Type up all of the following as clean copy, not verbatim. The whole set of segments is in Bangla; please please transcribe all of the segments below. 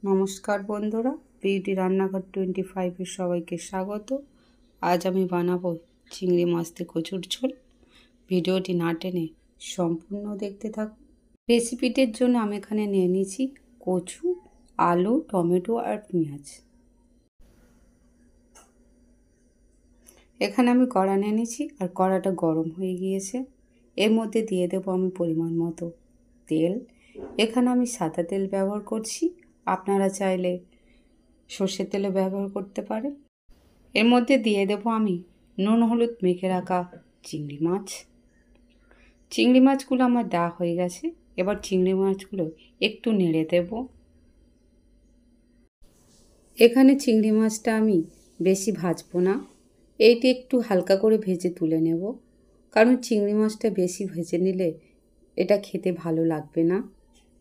নমস্কার বন্ধুরা, বিউটি রান্নাঘর 25-এর সবাইকে স্বাগত। আজ আমি বানাবো চিংড়ি মাছ দিয়ে কচুর ঝোল। ভিডিওটি না টেনে সম্পূর্ণ দেখতে থাকুন। রেসিপিটির জন্য আমি এখানে নিয়ে নিয়েছি কচু, আলু, টমেটো আর পেঁয়াজ। এখানে আমি কড়া নিয়ে নিয়েছি আর কড়াটা গরম হয়ে গিয়েছে। এর মধ্যে দিয়ে দেবো আমি পরিমাণ মতো তেল। এখানে আমি সাদা তেল ব্যবহার করছি, আপনারা চাইলে সর্ষের তেলও ব্যবহার করতে পারেন। এর মধ্যে দিয়ে দেবো আমি নুন হলুদ মেখে রাখা চিংড়ি মাছ। চিংড়ি মাছগুলো আমার দেওয়া হয়ে গেছে। এবার চিংড়ি মাছগুলো একটু নেড়ে দেব। এখানে চিংড়ি মাছটা আমি বেশি ভাজবো না, এইটি একটু হালকা করে ভেজে তুলে নেব, কারণ চিংড়ি মাছটা বেশি ভেজে নিলে এটা খেতে ভালো লাগবে না।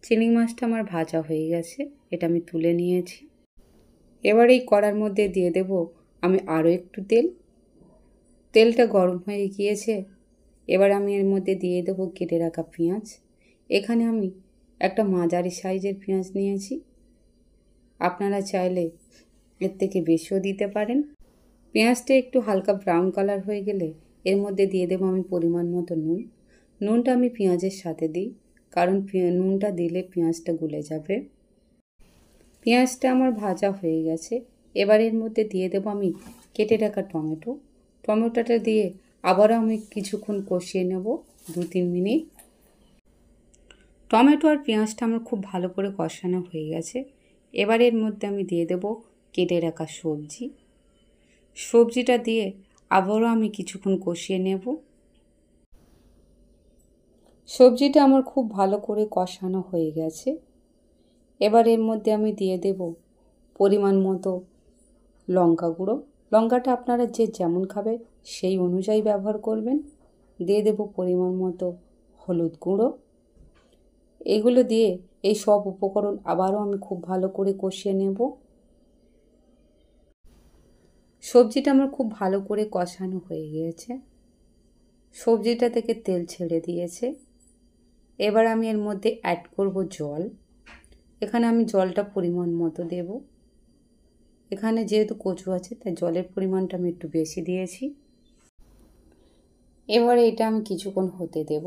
চিংড়ি মাছটা আমার ভাজা হয়ে গেছে, এটা আমি তুলে নিয়েছি। এবার এই কড়ার মধ্যে দিয়ে দেব আমি আরও একটু তেল। তেলটা গরম হয়ে গিয়েছে। এবার আমি এর মধ্যে দিয়ে দেবো কেটে রাখা পেঁয়াজ। এখানে আমি একটা মাঝারি সাইজের পেঁয়াজ নিয়েছি, আপনারা চাইলে এর থেকে বেশিও দিতে পারেন। পেঁয়াজটা একটু হালকা ব্রাউন কালার হয়ে গেলে এর মধ্যে দিয়ে দেবো আমি পরিমাণ মতো নুন। নুনটা আমি পেঁয়াজের সাথে দিই, কারণ নুনটা দিলে পেঁয়াজটা গলে যাবে। পেঁয়াজটা আমার ভাজা হয়ে গেছে। এবার এর মধ্যে দিয়ে দেবো আমি কেটে রাখা টমেটো। টমেটোটা দিয়ে আবারও আমি কিছুক্ষণ কষিয়ে নেব, 2-3 মিনিট। টমেটো আর পেঁয়াজটা আমার খুব ভালো করে কষানো হয়ে গেছে। এবার এর মধ্যে আমি দিয়ে দেব কেটে রাখা সবজিটা দিয়ে আবারও আমি কিছুক্ষণ কষিয়ে নেব। সবজিটা আমার খুব ভালো করে কষানো হয়ে গেছে। এবার এর মধ্যে আমি দিয়ে দেব পরিমাণ মতো লঙ্কা গুঁড়ো। লঙ্কাটা আপনারা যে যেমন খাবে সেই অনুযায়ী ব্যবহার করবেন। দিয়ে দেব পরিমাণ মতো হলুদ গুঁড়ো। এগুলো দিয়ে এই সব উপকরণ আবারও আমি খুব ভালো করে কষিয়ে নেব। সবজিটা আমার খুব ভালো করে কষানো হয়ে গিয়েছে, সবজিটা থেকে তেল ছেড়ে দিয়েছে। এবার আমি এর মধ্যে অ্যাড করব জল। এখানে আমি জলটা পরিমাণ মতো দেব। এখানে যেহেতু কচু আছে তাই জলের পরিমাণটা আমি একটু বেশি দিয়েছি। এবারে এটা আমি কিছুক্ষণ হতে দেব।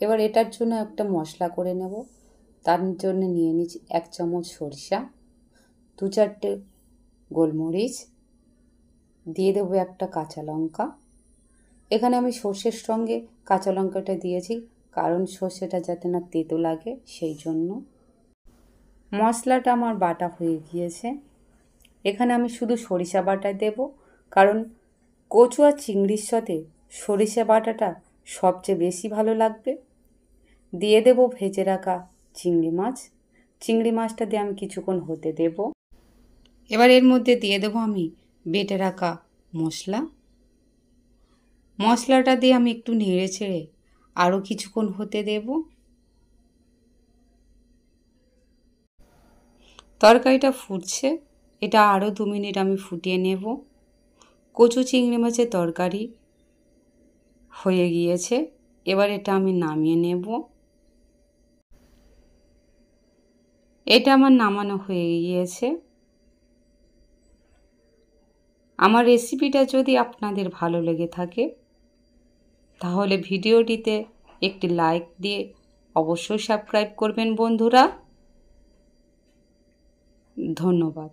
এবার এটার জন্য একটা মশলা করে নেব। তার জন্য নিয়ে নিচ্ছি 1 চামচ সরিষা, 2-4টে গোলমরিচ, দিয়ে দেবো একটা কাঁচা লঙ্কা। এখানে আমি সর্ষের সঙ্গে কাঁচা লঙ্কাটা দিয়েছি, কারণ সর্ষেটা যাতে না তেতো লাগে সেই জন্য। মশলাটা আমার বাটা হয়ে গিয়েছে। এখানে আমি শুধু সরিষা বাটা দেব, কারণ কচু আর চিংড়ির সাথে সরিষা বাটাটা সবচেয়ে বেশি ভালো লাগবে। দিয়ে দেব ভেজে রাখা চিংড়ি মাছটা দিয়ে আমি কিছুক্ষণ হতে দেব। এবার এর মধ্যে দিয়ে দেব আমি বেটে রাখা মশলাটা দিয়ে আমি একটু নেড়ে ছেড়ে আরও কিছুক্ষণ হতে দেব। তরকারিটা ফুটছে, এটা আরও 2 মিনিট আমি ফুটিয়ে নেব। কচু চিংড়ি মাছের তরকারি হয়ে গিয়েছে। এবার এটা আমি নামিয়ে নেব। এটা আমার নামানো হয়ে গিয়েছে। আমার রেসিপিটা যদি আপনাদের ভালো লেগে থাকে তাহলে ভিডিওটিতে একটি লাইক দিয়ে অবশ্যই সাবস্ক্রাইব করবেন বন্ধুরা। ধন্যবাদ।